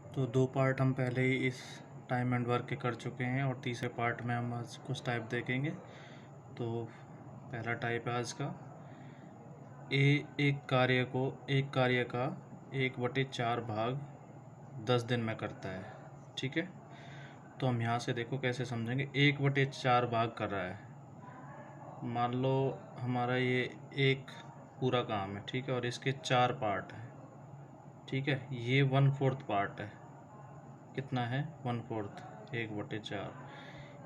तो 2 पार्ट हम पहले ही इस टाइम एंड वर्क के कर चुके हैं और तीसरे पार्ट में हम आज कुछ टाइप देखेंगे। तो पहला टाइप है आज का, एक कार्य का 1/4 भाग 10 दिन में करता है। ठीक है, तो हम यहाँ से देखो कैसे समझेंगे। 1/4 भाग कर रहा है, मान लो हमारा ये एक पूरा काम है, ठीक है, और इसके 4 पार्ट हैं। ठीक है, ये 1/4 पार्ट है। कितना है? 1/4, 1/4।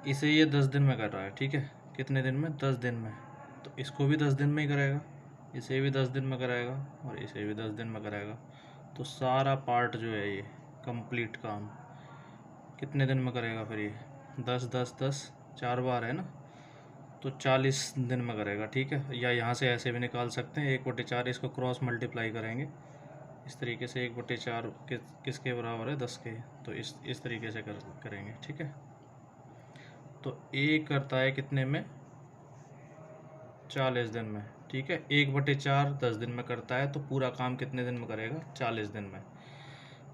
इसे ये 10 दिन में कर रहा है। ठीक है, कितने दिन में? 10 दिन में। तो इसको भी 10 दिन में ही कराएगा, इसे भी 10 दिन में कराएगा और इसे भी 10 दिन में कराएगा। तो सारा पार्ट जो है ये कंप्लीट काम कितने दिन में करेगा फिर ये? 10 10 10, 4 बार है ना, तो 40 दिन में करेगा। ठीक है, या यहाँ से ऐसे भी निकाल सकते हैं, 1/4 इसको क्रॉस मल्टीप्लाई करेंगे इस तरीके से। 1/4 किसके बराबर है? 10 के। तो इस तरीके से करेंगे। ठीक है, तो ए करता है कितने में? 40 दिन में। ठीक है, 1/4 10 दिन में करता है, तो पूरा काम कितने दिन में करेगा? 40 दिन में।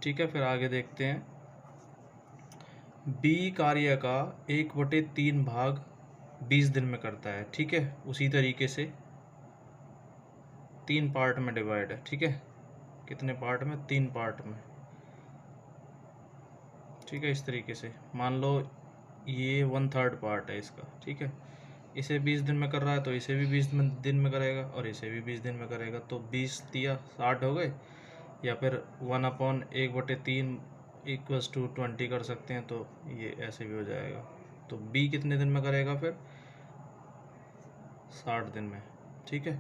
ठीक है, फिर आगे देखते हैं। बी कार्य का 1/3 भाग 20 दिन में करता है। ठीक है, उसी तरीके से 3 पार्ट में डिवाइड है। ठीक है, कितने पार्ट में? 3 पार्ट में। ठीक है, इस तरीके से मान लो ये 1/3 पार्ट है इसका। ठीक है, इसे 20 दिन में कर रहा है, तो इसे भी 20 दिन में करेगा और इसे भी 20 दिन में करेगा। तो 20 दिया 60 हो गए, या फिर 1/1/3 इक्वल्स टू 20 कर सकते हैं, तो ये ऐसे भी हो जाएगा। तो बी कितने दिन में करेगा फिर? 60 दिन में। ठीक है,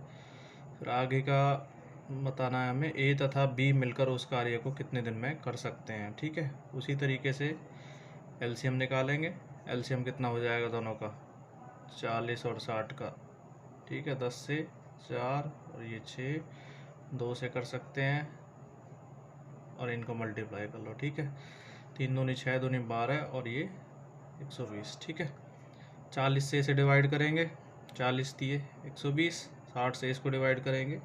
फिर आगे का बताना है हमें, ए तथा बी मिलकर उस कार्य को कितने दिन में कर सकते हैं। ठीक है, उसी तरीके से एलसीएम निकालेंगे। एलसीएम कितना हो जाएगा दोनों का? 40 और 60 का। ठीक है, 10 से 4 और ये 6, 2 से कर सकते हैं और इनको मल्टीप्लाई कर लो। ठीक है, 3 दूनी 6, दूनी 12 और ये 120। ठीक है, 40 से इसे डिवाइड करेंगे, 40 दिए 120। 60 से इसको डिवाइड करेंगे,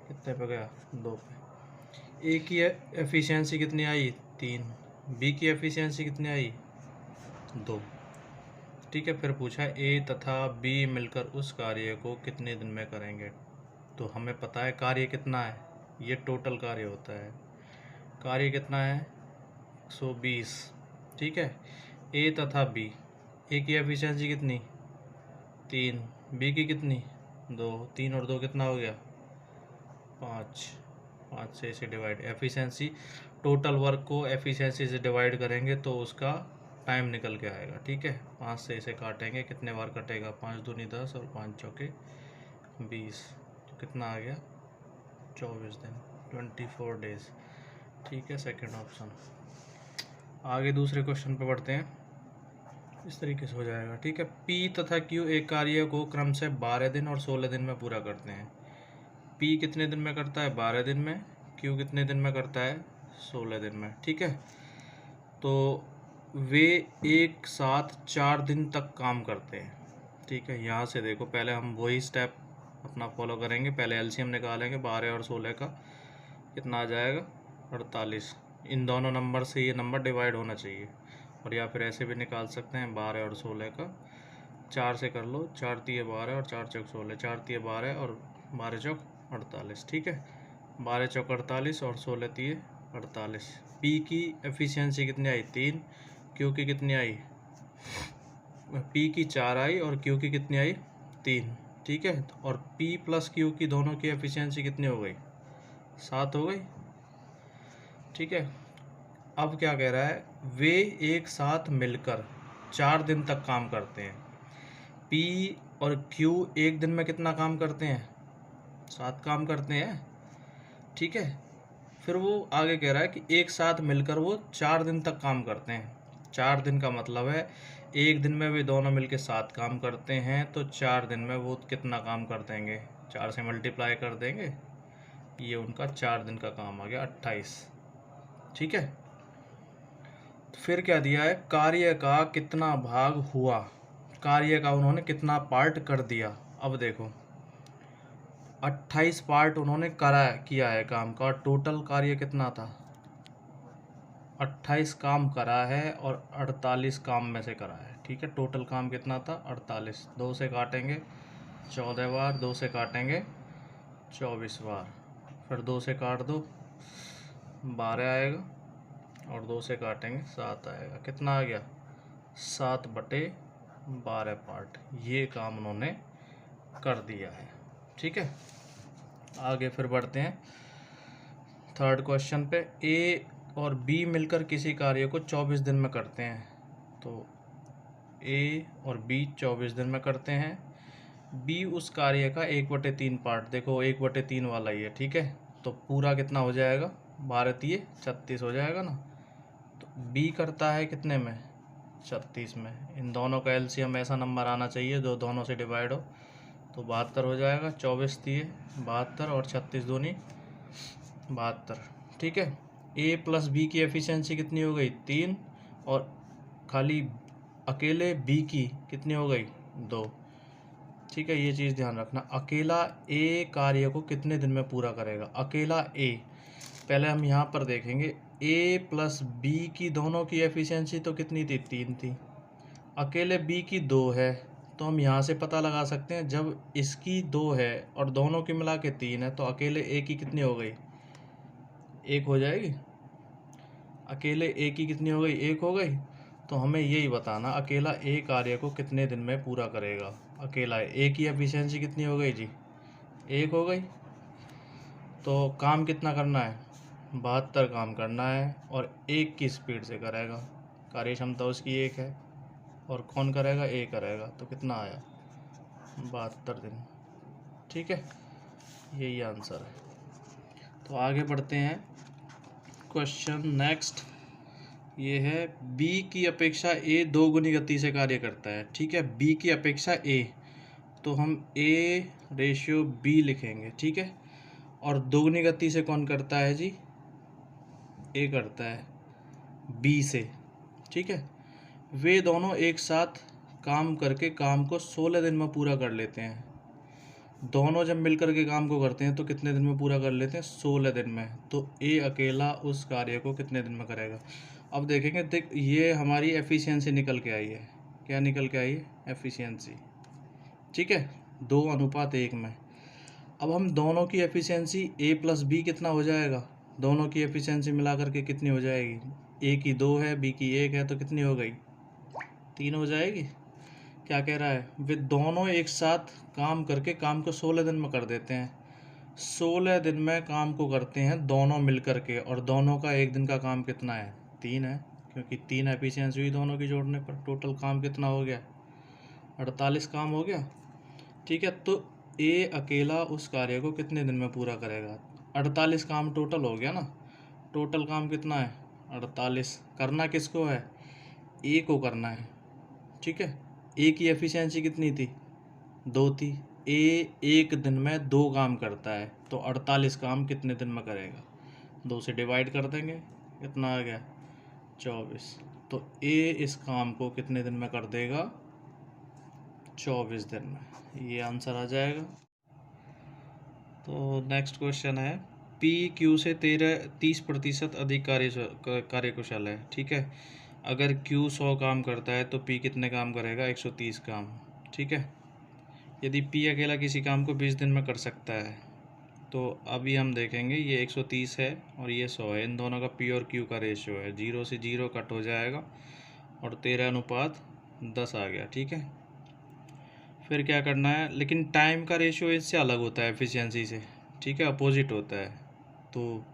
कितने पे गया? 2 पे। ए की एफिशिएंसी कितनी आई? 3। बी की एफिशिएंसी कितनी आई? 2। ठीक है, फिर पूछा ए तथा बी मिलकर उस कार्य को कितने दिन में करेंगे। तो हमें पता है कार्य कितना है, ये टोटल कार्य होता है। कार्य कितना है? 120। ठीक है, ए तथा बी, ए की एफिशिएंसी कितनी? 3। बी की कितनी? 2। 3 और 2 कितना हो गया? 5। 5 से इसे डिवाइड, एफिशिएंसी टोटल वर्क को एफिशिएंसी से डिवाइड करेंगे तो उसका टाइम निकल के आएगा। ठीक है, 5 से इसे काटेंगे, कितने बार कटेगा? 5 दूनी 10 और 5 चौके 20। तो कितना आ गया? 24 दिन, 24 डेज। ठीक है, सेकंड ऑप्शन। आगे दूसरे क्वेश्चन पे बढ़ते हैं। इस तरीके से हो जाएगा। ठीक है, पी तथा क्यू एक कार्य को क्रम से 12 दिन और 16 दिन में पूरा करते हैं। पी कितने दिन में करता है? 12 दिन में। क्यू कितने दिन में करता है? 16 दिन में। ठीक है, तो वे एक साथ 4 दिन तक काम करते हैं। ठीक है, यहाँ से देखो, पहले हम वही स्टेप अपना फॉलो करेंगे। पहले एलसीएम निकालेंगे 12 और 16 का, कितना आ जाएगा? 48। इन दोनों नंबर से ये नंबर डिवाइड होना चाहिए, और या फिर ऐसे भी निकाल सकते हैं 12 और 16 का। 4 से कर लो, 4 तिये 12 और 4 चौक 16, 4 तिये 12 और 12 चौक 48। ठीक है, 12 चौक 48 और 16 तिये 48। पी की एफिशिएंसी कितनी आई? 3। क्यू की कितनी आई? पी की 4 आई और क्यू की कितनी आई? 3। ठीक है, और पी प्लस क्यू की दोनों की एफिशिएंसी कितनी हो गई? 7 हो गई। ठीक है, अब क्या कह रहा है? वे एक साथ मिलकर 4 दिन तक काम करते हैं। पी और क्यू एक दिन में कितना काम करते हैं? 7 काम करते हैं। ठीक है, फिर वो आगे कह रहा है कि एक साथ मिलकर वो 4 दिन तक काम करते हैं। 4 दिन का मतलब है एक दिन में वे दोनों मिलकर 7 काम करते हैं, तो 4 दिन में वो कितना काम कर देंगे? 4 से मल्टीप्लाई कर देंगे, ये उनका 4 दिन का काम आ गया 28। ठीक है, फिर क्या दिया है? कार्य का कितना भाग हुआ, कार्य का उन्होंने कितना पार्ट कर दिया। अब देखो, 28 पार्ट उन्होंने किया है काम का, टोटल कार्य कितना था? 28 काम करा है और 48 काम में से करा है, ठीक है। टोटल काम कितना था? 48। 2 से काटेंगे 14 बार, 2 से काटेंगे 24 बार, फिर 2 से काट दो 12 आएगा और 2 से काटेंगे 7 आएगा। कितना आ गया? 7/12 पार्ट। ये काम उन्होंने कर दिया है, ठीक है। आगे फिर बढ़ते हैं थर्ड क्वेश्चन पे। ए और बी मिलकर किसी कार्य को 24 दिन में करते हैं। तो ए और बी 24 दिन में करते हैं। बी उस कार्य का 1/3 पार्ट, देखो 1/3 वाला ही है, ठीक है। तो पूरा कितना हो जाएगा? 12 तिये 36 हो जाएगा ना। तो बी करता है कितने में? 36 में। इन दोनों का एलसीएम ऐसा नंबर आना चाहिए जो दोनों से डिवाइड हो, तो 72 हो जाएगा। 24 तिये 72 और 36 दूनी 72, ठीक है। ए प्लस बी की एफिशिएंसी कितनी हो गई? 3। और खाली अकेले बी की कितनी हो गई? 2, ठीक है। ये चीज़ ध्यान रखना। अकेला ए कार्य को कितने दिन में पूरा करेगा? अकेला ए, पहले हम यहाँ पर देखेंगे ए प्लस बी की दोनों की एफिशिएंसी तो कितनी थी? 3 थी। अकेले बी की 2 है, तो हम यहाँ से पता लगा सकते हैं जब इसकी 2 है और दोनों की मिला के 3 है, तो अकेले ए की कितनी हो गई? 1 हो जाएगी। अकेले ए की कितनी हो गई? 1 हो गई। तो हमें यही बताना अकेला ए कार्य को कितने दिन में पूरा करेगा। अकेला ए की एफिशिएंसी कितनी हो गई जी? 1 हो गई। तो काम कितना करना है? 72 काम करना है और 1 की स्पीड से करेगा। कार्य क्षमता उसकी 1 है और कौन करेगा? ए करेगा। तो कितना आया? 72 दिन, ठीक है। यही आंसर है। तो आगे बढ़ते हैं क्वेश्चन नेक्स्ट। ये है बी की अपेक्षा ए 2 गुनी गति से कार्य करता है, ठीक है। बी की अपेक्षा ए, तो हम ए रेशियो बी लिखेंगे, ठीक है। और दोगुनी गति से कौन करता है जी? ए करता है बी से, ठीक है। वे दोनों एक साथ काम करके काम को 16 दिन में पूरा कर लेते हैं। दोनों जब मिलकर के काम को करते हैं तो कितने दिन में पूरा कर लेते हैं? 16 दिन में। तो ए अकेला उस कार्य को कितने दिन में करेगा? अब देखेंगे, देख ये हमारी एफिशिएंसी निकल के आई है। क्या निकल के आई है? एफिशिएंसी, ठीक है। 2:1 में। अब हम दोनों की एफिशिएंसी ए प्लस बी कितना हो जाएगा? दोनों की एफिशिएंसी मिला करके कितनी हो जाएगी? ए की 2 है, बी की 1 है, तो कितनी हो गई? 3 हो जाएगी। क्या कह रहा है? वे दोनों एक साथ काम करके काम को 16 दिन में कर देते हैं। 16 दिन में काम को करते हैं दोनों मिल कर के, और दोनों का एक दिन का काम कितना है? 3 है, क्योंकि 3 एफिशिएंसी हुई दोनों की जोड़ने पर। टोटल काम कितना हो गया? 48 काम हो गया, ठीक है। तो ए अकेला उस कार्य को कितने दिन में पूरा करेगा? 48 काम टोटल हो गया ना। टोटल काम कितना है? 48। करना किसको है? ए को करना है, ठीक है। ए की एफिशिएंसी कितनी थी? 2 थी। ए एक दिन में 2 काम करता है, तो 48 काम कितने दिन में करेगा? 2 से डिवाइड कर देंगे, कितना आ गया? 24। तो ए इस काम को कितने दिन में कर देगा? 24 दिन में। ये आंसर आ जाएगा। तो नेक्स्ट क्वेश्चन है, पी क्यू से 30% अधिक कार्यकुशल है, ठीक है। अगर क्यू 100 काम करता है तो पी कितने काम करेगा? 130 काम, ठीक है। यदि पी अकेला किसी काम को 20 दिन में कर सकता है, तो अभी हम देखेंगे ये 130 है और ये 100 है। इन दोनों का पी और क्यू का रेशियो है, 0 से 0 कट हो जाएगा और 13:10 आ गया, ठीक है। फिर क्या करना है? लेकिन टाइम का रेशियो इससे अलग होता है एफिशिएंसी से, ठीक है, अपोजिट होता है। तो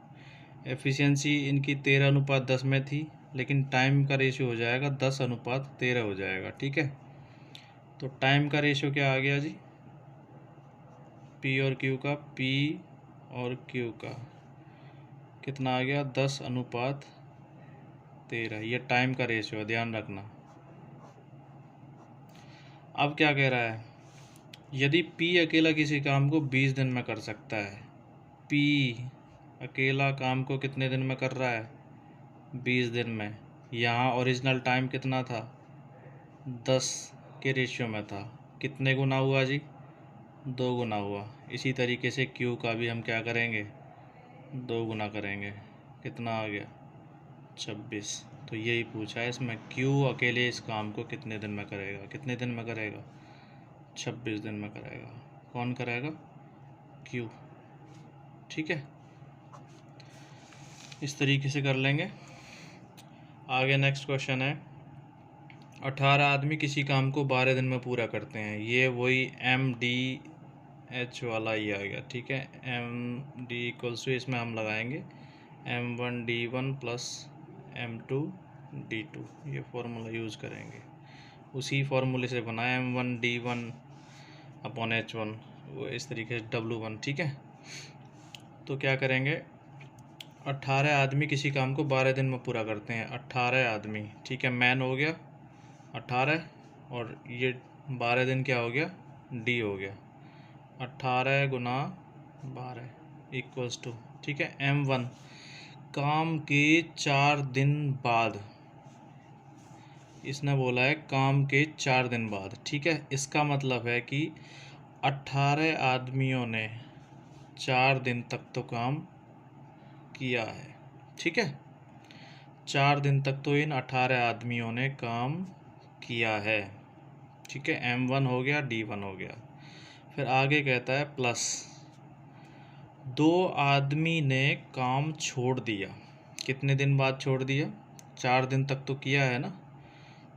एफिशिएंसी इनकी 13:10 में थी, लेकिन टाइम का रेशियो हो जाएगा 10:13 हो जाएगा, ठीक है। तो टाइम का रेशियो क्या आ गया जी? पी और क्यू का, पी और क्यू का कितना आ गया? 10:13। ये टाइम का रेशियो है, ध्यान रखना। अब क्या कह रहा है? यदि P अकेला किसी काम को 20 दिन में कर सकता है, P अकेला काम को कितने दिन में कर रहा है? 20 दिन में। यहाँ ओरिजिनल टाइम कितना था? 10 के रेशियो में था। कितने गुना हुआ जी? 2 गुना हुआ। इसी तरीके से Q का भी हम क्या करेंगे? 2 गुना करेंगे। कितना आ गया? 26। तो यही पूछा है इसमें, क्यू अकेले इस काम को कितने दिन में करेगा। कितने दिन में करेगा? 26 दिन में करेगा। कौन करेगा? क्यू। ठीक है, इस तरीके से कर लेंगे। आगे नेक्स्ट क्वेश्चन है, 18 आदमी किसी काम को 12 दिन में पूरा करते हैं। ये वही MDH वाला ही आ गया। ठीक है, MD इक्वल्स टू, इसमें हम लगाएंगे M1D1 प्लस M2D2। ये फॉर्मूला यूज़ करेंगे, उसी फॉर्मूले से बना है M1D1 अपॉन H1, वो इस तरीके से W1। ठीक है, तो क्या करेंगे, 18 आदमी किसी काम को 12 दिन में पूरा करते हैं। 18 आदमी, ठीक है, मैन हो गया 18, और ये 12 दिन क्या हो गया? डी हो गया। 18 गुना 12 इक्वल्स टू, ठीक है, M1 काम के 4 दिन बाद। इसने बोला है काम के 4 दिन बाद। ठीक है, इसका मतलब है कि 18 आदमियों ने 4 दिन तक तो काम किया है। ठीक है, 4 दिन तक तो इन 18 आदमियों ने काम किया है। ठीक है, M1 हो गया, D1 हो गया। फिर आगे कहता है प्लस 2 आदमी ने काम छोड़ दिया। कितने दिन बाद छोड़ दिया? 4 दिन तक तो किया है ना,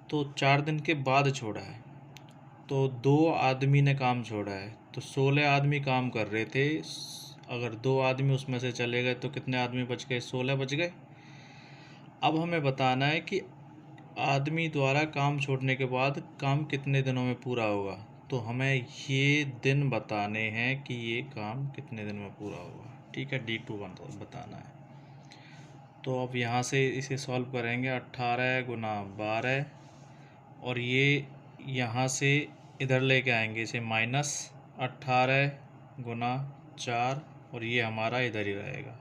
तो 4 दिन के बाद छोड़ा है, तो 2 आदमी ने काम छोड़ा है। तो 16 आदमी काम कर रहे थे, अगर 2 आदमी उसमें से चले गए तो कितने आदमी बच गए? 16 बच गए। अब हमें बताना है कि आदमी द्वारा काम छोड़ने के बाद काम कितने दिनों में पूरा होगा। तो हमें ये दिन बताने हैं कि ये काम कितने दिन में पूरा होगा। ठीक है, D2 बताना है। तो अब यहाँ से इसे सॉल्व करेंगे, 18 गुना 12, और ये यहाँ से इधर लेके आएंगे इसे माइनस 18 गुना 4, और ये हमारा इधर ही रहेगा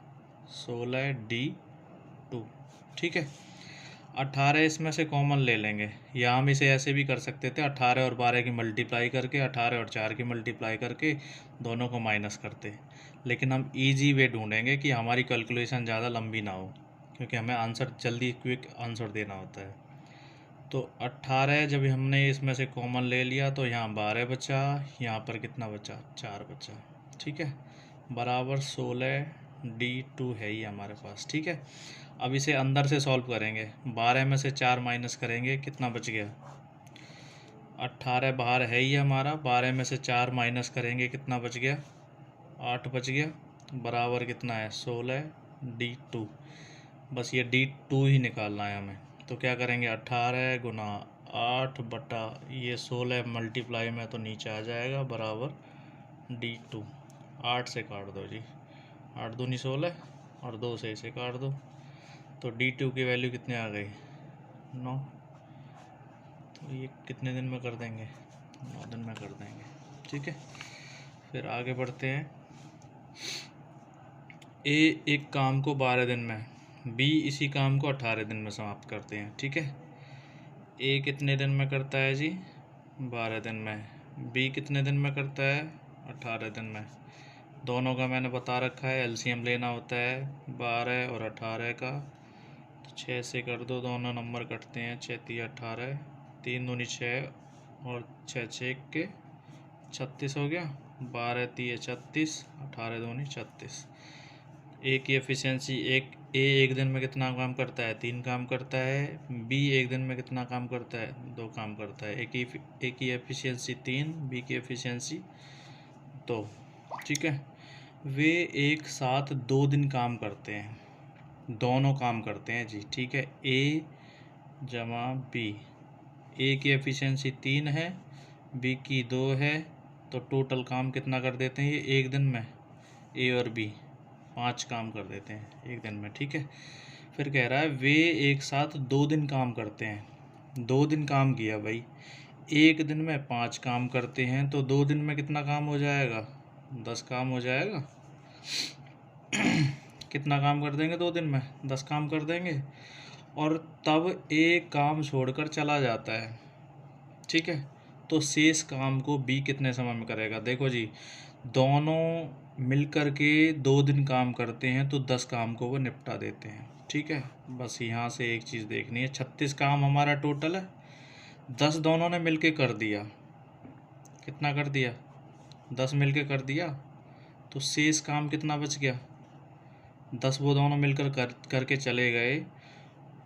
16D2। ठीक है, 18 इसमें से कॉमन ले लेंगे, या हम इसे ऐसे भी कर सकते थे, 18 और 12 की मल्टीप्लाई करके, 18 और 4 की मल्टीप्लाई करके दोनों को माइनस करते। लेकिन हम इजी वे ढूंढेंगे कि हमारी कैलकुलेशन ज़्यादा लंबी ना हो, क्योंकि हमें आंसर जल्दी क्विक आंसर देना होता है। तो 18 जब हमने इसमें से कॉमन ले लिया तो यहाँ 12 बचा, यहाँ पर कितना बचा? 4 बचा। ठीक है, बराबर 16D2 है ही हमारे पास। ठीक है, अब इसे अंदर से सॉल्व करेंगे, 12 में से 4 माइनस करेंगे, कितना बच गया? 18 बाहर है ही हमारा, 12 में से 4 माइनस करेंगे, कितना बच गया? 8 बच गया, बराबर कितना है? 16D2। बस ये D2 ही निकालना है हमें। तो क्या करेंगे, 18 गुना 8 बटा ये 16 मल्टीप्लाई में तो नीचे आ जाएगा, बराबर D2। 8 से काट दो जी, 8 दूनी 16, और 2 से इसे काट दो, तो D2 की वैल्यू कितने आ गई? 9। तो ये कितने दिन में कर देंगे? 9 दिन में कर देंगे। ठीक है, फिर आगे बढ़ते हैं। A एक काम को 12 दिन में, B इसी काम को 18 दिन में समाप्त करते हैं। ठीक है, A कितने दिन में करता है जी? 12 दिन में। B कितने दिन में करता है? 18 दिन में। दोनों का मैंने बता रखा है, एलसीएम लेना होता है 12 और 18 का। तो 6 से कर दो, दोनों नंबर कटते हैं, 6 3 18, 3 दूनी 6, और 6 6 के 36 हो गया, 12 3 36, 18 दूनी 36। ए की एफिशिएंसी एक दिन में कितना काम करता है? 3 काम करता है। बी एक दिन में कितना काम करता है? 2 काम करता है। ए की एफिशिएंसी 3, बी की एफिशिएंसी 2। ठीक है, वे एक साथ 2 दिन काम करते हैं, दोनों काम करते हैं जी। ठीक है, ए जमा बी, ए की एफिशिएंसी 3 है, बी की 2 है, तो टोटल काम कितना कर देते हैं ये एक दिन में? ए और बी 5 काम कर देते हैं एक दिन में। ठीक है, फिर कह रहा है वे एक साथ 2 दिन काम करते हैं। 2 दिन काम किया भाई, एक दिन में 5 काम करते हैं, तो 2 दिन में कितना काम हो जाएगा? 10 काम हो जाएगा। कितना काम कर देंगे 2 दिन में? 10 काम कर देंगे, और तब एक काम छोड़कर चला जाता है। ठीक है, तो शेष काम को बी कितने समय में करेगा? देखो जी, दोनों मिलकर के 2 दिन काम करते हैं, तो 10 काम को वो निपटा देते हैं। ठीक है, बस यहाँ से एक चीज़ देखनी है, 36 काम हमारा टोटल है, 10 दोनों ने मिलके कर दिया, कितना कर दिया, 10 मिलके कर दिया, तो शेष काम कितना बच गया, 10 वो दोनों मिलकर करके चले गए,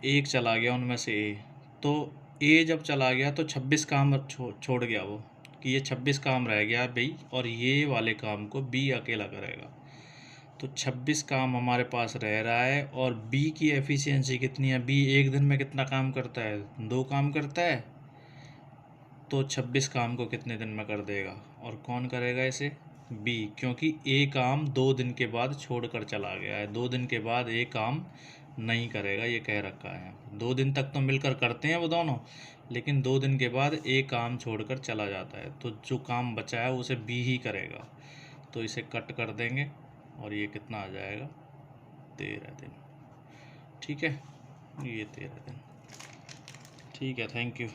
एक चला गया उनमें से ए, तो ए जब चला गया तो 26 काम छोड़ गया वो, कि ये 26 काम रह गया बी, और ये वाले काम को बी अकेला करेगा। तो 26 काम हमारे पास रह रहा है, और बी की एफिशिएंसी कितनी है, बी एक दिन में कितना काम करता है, 2 काम करता है, तो 26 काम को कितने दिन में कर देगा, और कौन करेगा इसे, बी, क्योंकि ए काम 2 दिन के बाद छोड़कर चला गया है, 2 दिन के बाद ए काम नहीं करेगा, ये कह रखा है। 2 दिन तक तो मिलकर करते हैं वो दोनों, लेकिन 2 दिन के बाद ए काम छोड़कर चला जाता है, तो जो काम बचा है उसे बी ही करेगा। तो इसे कट कर देंगे और ये कितना आ जाएगा, 13 दिन। ठीक है, ये 13 दिन। ठीक है, थैंक यू।